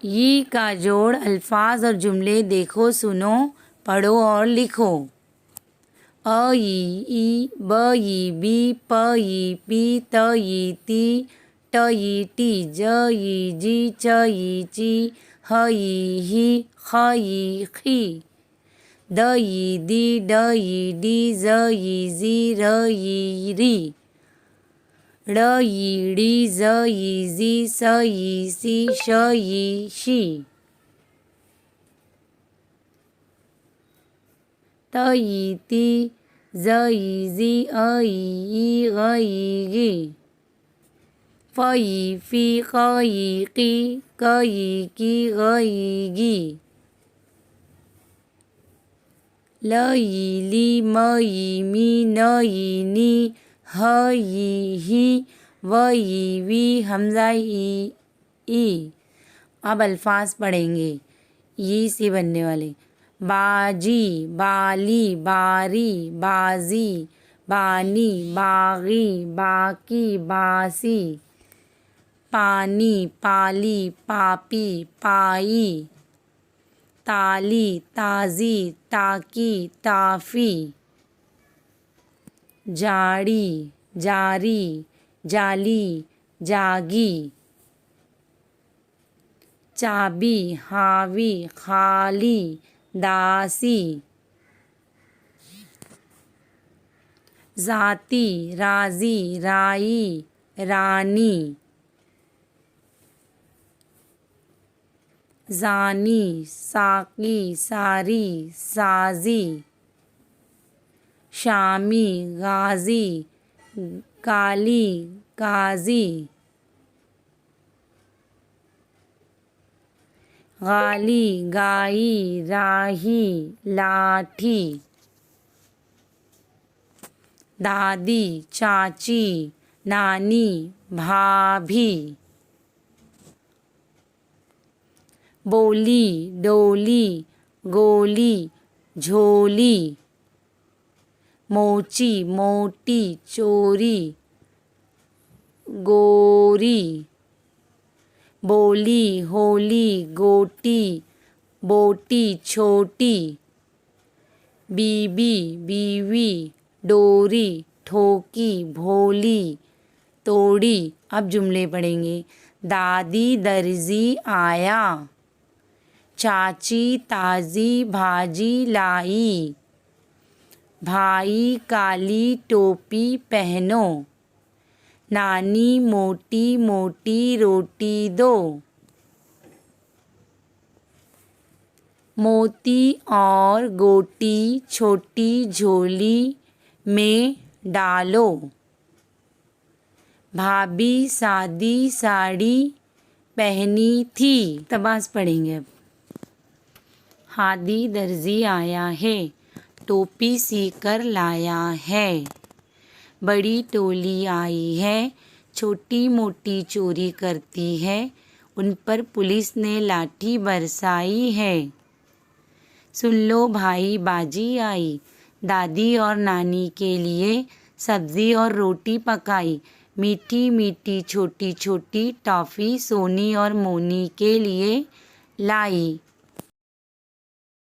ये का जोड़ अल्फाज और जुमले देखो, सुनो, पढ़ो और लिखो। अ ई ब ई बी प ई पी त ई ती ट ई टी ज ई जी च ई ची ह ई ही ख ई खी द ई दी ड ई डी ज ई जी र ई री ड़ ई डी ज ई जी स ई सी श ई शी त ई ती ज ई जी अ ई ग ई गी फ ई फी ख ई की क ई की ग ई गी ल ई ली म ई मी न ई नी ह ई ही व ई वी हमजा ई। अब अल्फाज पढ़ेंगे ये से बनने वाले। बाजी, बाली, बारी, बाजी, बानी, बागी, बाकी, बासी, पानी, पाली, पापी, पाई, ताली, ताजी, ताकी, ताफी, जाड़ी, जारी, जाली, जागी, चाबी, हावी, खाली, दासी, जाती, राजी, राई, रानी, जानी, साकी, सारी, साजी, शामी, गाजी, काली, गाजी, गाली, गाई, राही, लाठी, दादी, चाची, नानी, भाभी, बोली, डोली, गोली, झोली, मोची, मोटी, चोरी, गोरी, बोली, होली, गोटी, बोटी, छोटी, बीबी, बीवी, डोरी, ठोकी, भोली, तोड़ी। अब जुमले पढ़ेंगे। दादी दर्जी आया, चाची ताज़ी भाजी लाई, भाई काली टोपी पहनो, नानी मोटी मोटी रोटी दो, मोती और गोटी छोटी झोली में डालो, भाभी सादी साड़ी पहनी थी। तबास पढ़ेंगे अब। हादी दर्जी आया है, टोपी सीकर लाया है, बड़ी टोली आई है, छोटी मोटी चोरी करती है, उन पर पुलिस ने लाठी बरसाई है। सुन लो भाई बाजी आई, दादी और नानी के लिए सब्जी और रोटी पकाई, मीठी मीठी छोटी छोटी टॉफ़ी सोनी और मोनी के लिए लाई।